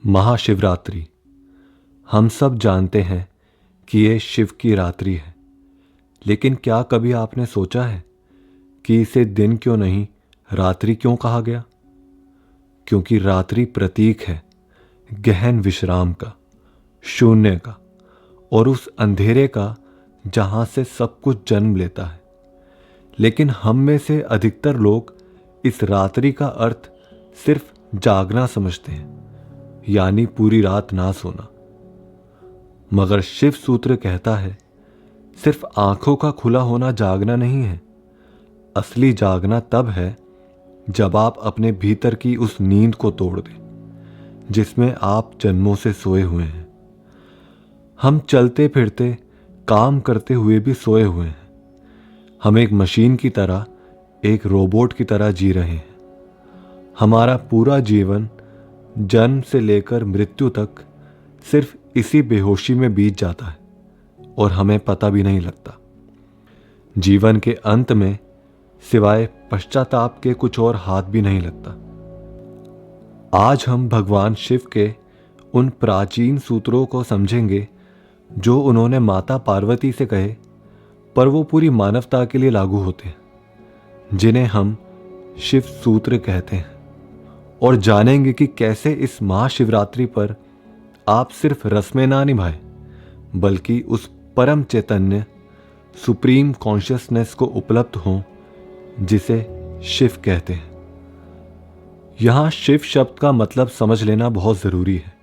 महाशिवरात्रि। हम सब जानते हैं कि ये शिव की रात्रि है, लेकिन क्या कभी आपने सोचा है कि इसे दिन क्यों नहीं रात्रि क्यों कहा गया? क्योंकि रात्रि प्रतीक है गहन विश्राम का, शून्य का और उस अंधेरे का जहां से सब कुछ जन्म लेता है। लेकिन हम में से अधिकतर लोग इस रात्रि का अर्थ सिर्फ जागना समझते हैं, यानी पूरी रात ना सोना। मगर शिव सूत्र कहता है सिर्फ आंखों का खुला होना जागना नहीं है। असली जागना तब है जब आप अपने भीतर की उस नींद को तोड़ दें जिसमें आप जन्मों से सोए हुए हैं। हम चलते फिरते काम करते हुए भी सोए हुए हैं। हम एक मशीन की तरह, एक रोबोट की तरह जी रहे हैं। हमारा पूरा जीवन जन्म से लेकर मृत्यु तक सिर्फ इसी बेहोशी में बीत जाता है और हमें पता भी नहीं लगता। जीवन के अंत में सिवाय पश्चाताप के कुछ और हाथ भी नहीं लगता। आज हम भगवान शिव के उन प्राचीन सूत्रों को समझेंगे जो उन्होंने माता पार्वती से कहे, पर वो पूरी मानवता के लिए लागू होते हैं, जिन्हें हम शिव सूत्र कहते हैं। और जानेंगे कि कैसे इस महाशिवरात्रि पर आप सिर्फ रस्में ना निभाएं, बल्कि उस परम चैतन्य सुप्रीम कॉन्शियसनेस को उपलब्ध हों जिसे शिव कहते हैं। यहां शिव शब्द का मतलब समझ लेना बहुत जरूरी है।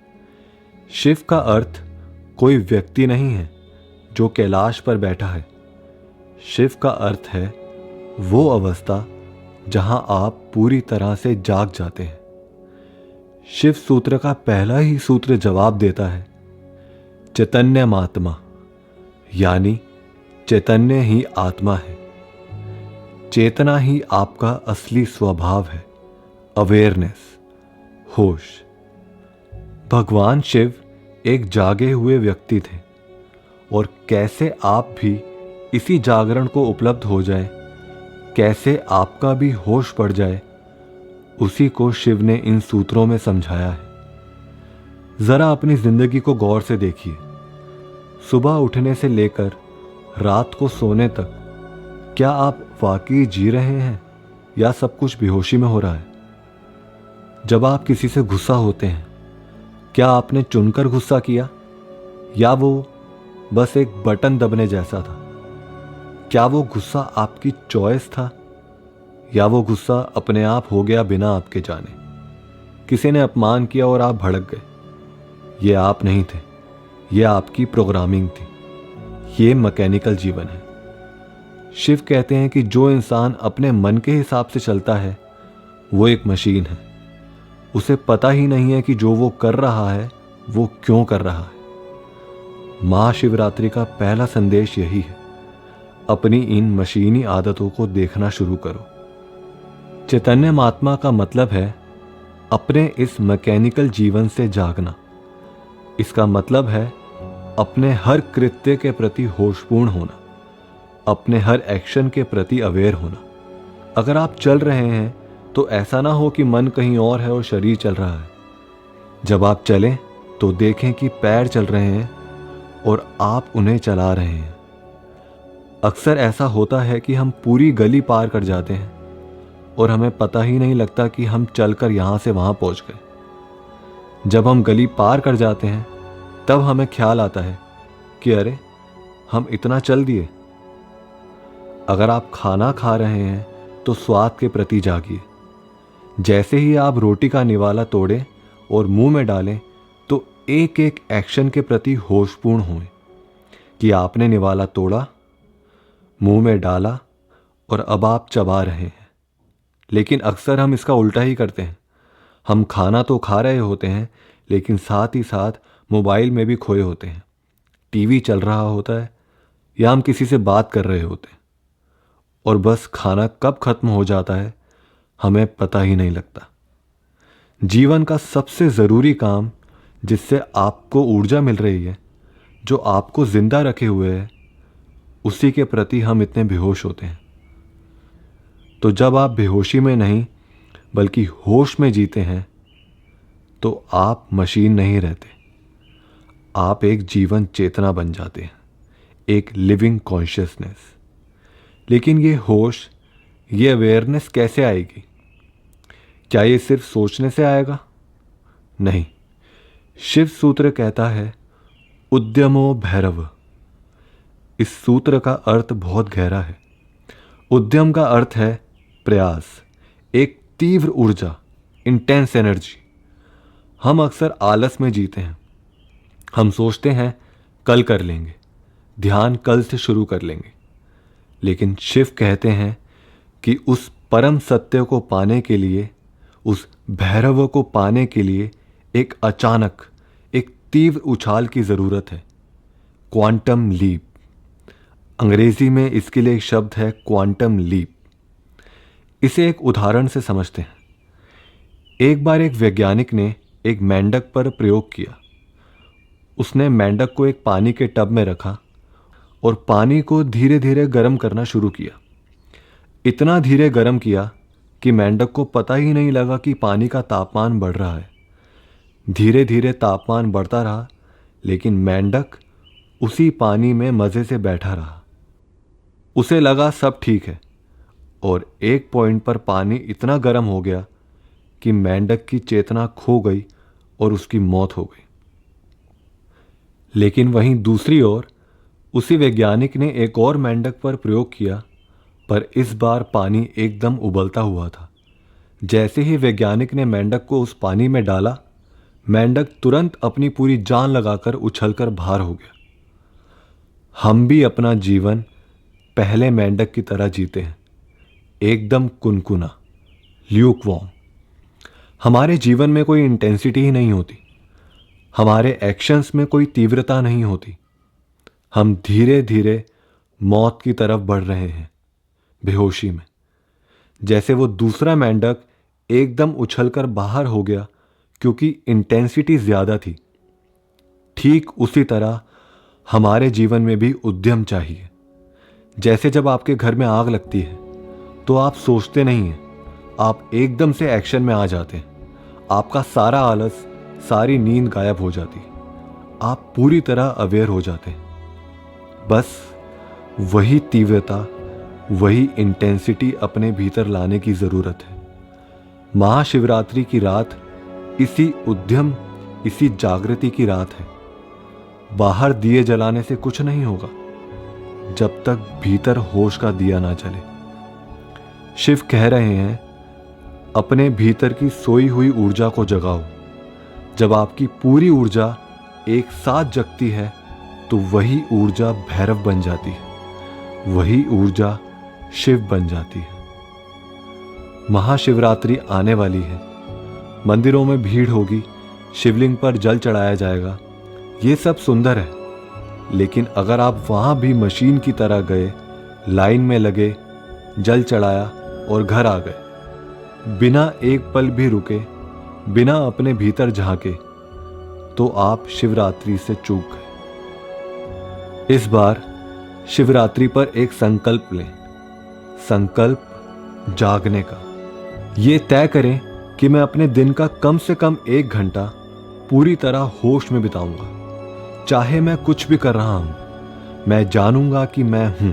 शिव का अर्थ कोई व्यक्ति नहीं है जो कैलाश पर बैठा है। शिव का अर्थ है वो अवस्था जहां आप पूरी तरह से जाग जाते हैं। शिव सूत्र का पहला ही सूत्र जवाब देता है, चैतन्यमात्मा, यानी चैतन्य ही आत्मा है। चेतना ही आपका असली स्वभाव है, अवेयरनेस, होश। भगवान शिव एक जागे हुए व्यक्ति थे और कैसे आप भी इसी जागरण को उपलब्ध हो जाए, कैसे आपका भी होश पड़ जाए, उसी को शिव ने इन सूत्रों में समझाया है। जरा अपनी जिंदगी को गौर से देखिए। सुबह उठने से लेकर रात को सोने तक क्या आप वाकई जी रहे हैं या सब कुछ बेहोशी में हो रहा है? जब आप किसी से गुस्सा होते हैं, क्या आपने चुनकर गुस्सा किया या वो बस एक बटन दबने जैसा था? क्या वो गुस्सा आपकी चॉइस था या वो गुस्सा अपने आप हो गया बिना आपके जाने? किसी ने अपमान किया और आप भड़क गए। ये आप नहीं थे, ये आपकी प्रोग्रामिंग थी। ये मैकेनिकल जीवन है। शिव कहते हैं कि जो इंसान अपने मन के हिसाब से चलता है वो एक मशीन है। उसे पता ही नहीं है कि जो वो कर रहा है वो क्यों कर रहा है। महाशिवरात्रि का पहला संदेश यही है, अपनी इन मशीनी आदतों को देखना शुरू करो। चैतन्य महात्मा का मतलब है अपने इस मैकेनिकल जीवन से जागना। इसका मतलब है अपने हर कृत्य के प्रति होशपूर्ण होना, अपने हर एक्शन के प्रति अवेयर होना। अगर आप चल रहे हैं तो ऐसा ना हो कि मन कहीं और है और शरीर चल रहा है। जब आप चलें तो देखें कि पैर चल रहे हैं और आप उन्हें चला रहे हैं। अक्सर ऐसा होता है कि हम पूरी गली पार कर जाते हैं और हमें पता ही नहीं लगता कि हम चलकर यहां से वहां पहुंच गए। जब हम गली पार कर जाते हैं तब हमें ख्याल आता है कि अरे, हम इतना चल दिए। अगर आप खाना खा रहे हैं तो स्वाद के प्रति जागिए। जैसे ही आप रोटी का निवाला तोड़ें और मुंह में डालें तो एक एक एक्शन के प्रति होशपूर्ण हों कि आपने निवाला तोड़ा, मुंह में डाला और अब आप चबा रहे हैं। लेकिन अक्सर हम इसका उल्टा ही करते हैं। हम खाना तो खा रहे होते हैं लेकिन साथ ही साथ मोबाइल में भी खोए होते हैं। टीवी चल रहा होता है या हम किसी से बात कर रहे होते हैं और बस खाना कब खत्म हो जाता है हमें पता ही नहीं लगता। जीवन का सबसे ज़रूरी काम जिससे आपको ऊर्जा मिल रही है, जो आपको जिंदा रखे हुए है, उसी के प्रति हम इतने बेहोश होते हैं। तो जब आप बेहोशी में नहीं बल्कि होश में जीते हैं तो आप मशीन नहीं रहते, आप एक जीवन चेतना बन जाते हैं, एक लिविंग कॉन्शियसनेस। लेकिन ये होश, ये अवेयरनेस कैसे आएगी? क्या ये सिर्फ सोचने से आएगा? नहीं। शिव सूत्र कहता है उद्यमो भैरव। इस सूत्र का अर्थ बहुत गहरा है। उद्यम का अर्थ है प्रयास, एक तीव्र ऊर्जा, इंटेंस एनर्जी। हम अक्सर आलस में जीते हैं। हम सोचते हैं कल कर लेंगे, ध्यान कल से शुरू कर लेंगे। लेकिन शिव कहते हैं कि उस परम सत्य को पाने के लिए, उस भैरव को पाने के लिए एक अचानक, एक तीव्र उछाल की ज़रूरत है। Quantum leap. अंग्रेजी में इसके लिए एक शब्द है क्वांटम लीप। इसे एक उदाहरण से समझते हैं। एक बार एक वैज्ञानिक ने एक मेंढक पर प्रयोग किया। उसने मेंढक को एक पानी के टब में रखा और पानी को धीरे धीरे गर्म करना शुरू किया। इतना धीरे गर्म किया कि मेंढक को पता ही नहीं लगा कि पानी का तापमान बढ़ रहा है। धीरे धीरे तापमान बढ़ता रहा, लेकिन मेंढक उसी पानी में मज़े से बैठा रहा। उसे लगा सब ठीक है, और एक पॉइंट पर पानी इतना गर्म हो गया कि मेंढक की चेतना खो गई और उसकी मौत हो गई। लेकिन वहीं दूसरी ओर उसी वैज्ञानिक ने एक और मेंढक पर प्रयोग किया, पर इस बार पानी एकदम उबलता हुआ था। जैसे ही वैज्ञानिक ने मेंढक को उस पानी में डाला, मेंढक तुरंत अपनी पूरी जान लगाकर उछलकर बाहर हो गया। हम भी अपना जीवन पहले मेंढक की तरह जीते हैं, एकदम कुनकुना, ल्यूकवार्म। हमारे जीवन में कोई इंटेंसिटी ही नहीं होती, हमारे एक्शंस में कोई तीव्रता नहीं होती। हम धीरे धीरे मौत की तरफ बढ़ रहे हैं, बेहोशी में। जैसे वो दूसरा मेंढक एकदम उछलकर बाहर हो गया क्योंकि इंटेंसिटी ज़्यादा थी, ठीक उसी तरह हमारे जीवन में भी उद्यम चाहिए। जैसे जब आपके घर में आग लगती है तो आप सोचते नहीं हैं, आप एकदम से एक्शन में आ जाते हैं। आपका सारा आलस, सारी नींद गायब हो जाती है, आप पूरी तरह अवेयर हो जाते हैं। बस वही तीव्रता, वही इंटेंसिटी अपने भीतर लाने की ज़रूरत है। महाशिवरात्रि की रात इसी उद्यम, इसी जागृति की रात है। बाहर दिए जलाने से कुछ नहीं होगा जब तक भीतर होश का दिया ना जले। शिव कह रहे हैं अपने भीतर की सोई हुई ऊर्जा को जगाओ। जब आपकी पूरी ऊर्जा एक साथ जगती है तो वही ऊर्जा भैरव बन जाती है, वही ऊर्जा शिव बन जाती है। महाशिवरात्रि आने वाली है। मंदिरों में भीड़ होगी, शिवलिंग पर जल चढ़ाया जाएगा। ये सब सुंदर है, लेकिन अगर आप वहाँ भी मशीन की तरह गए, लाइन में लगे, जल चढ़ाया और घर आ गए, बिना एक पल भी रुके, बिना अपने भीतर झांके, तो आप शिवरात्रि से चूक गए। इस बार शिवरात्रि पर एक संकल्प लें, संकल्प जागने का। ये तय करें कि मैं अपने दिन का कम से कम 1 घंटा पूरी तरह होश में बिताऊंगा। चाहे मैं कुछ भी कर रहा हूं, मैं जानूंगा कि मैं हूं।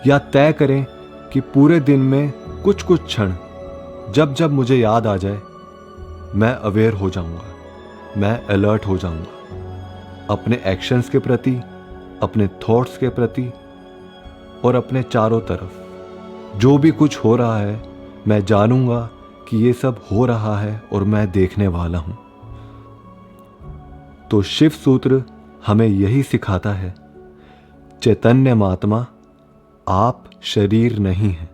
या तय करें कि पूरे दिन में कुछ कुछ क्षण, जब जब मुझे याद आ जाए, मैं अवेयर हो जाऊंगा, मैं अलर्ट हो जाऊंगा अपने एक्शंस के प्रति, अपने थॉट्स के प्रति और अपने चारों तरफ जो भी कुछ हो रहा है। मैं जानूंगा कि ये सब हो रहा है और मैं देखने वाला हूं। तो शिव सूत्र हमें यही सिखाता है, चैतन्य महात्मा, आप शरीर नहीं हैं,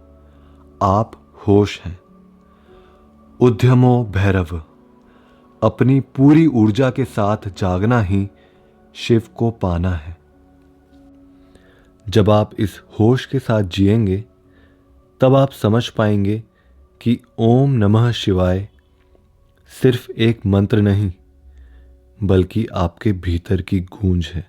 आप होश हैं। उद्यमो भैरव। अपनी पूरी ऊर्जा के साथ जागना ही शिव को पाना है। जब आप इस होश के साथ जिएंगे, तब आप समझ पाएंगे कि ओम नमः शिवाय सिर्फ एक मंत्र नहीं, बल्कि आपके भीतर की गूंज है।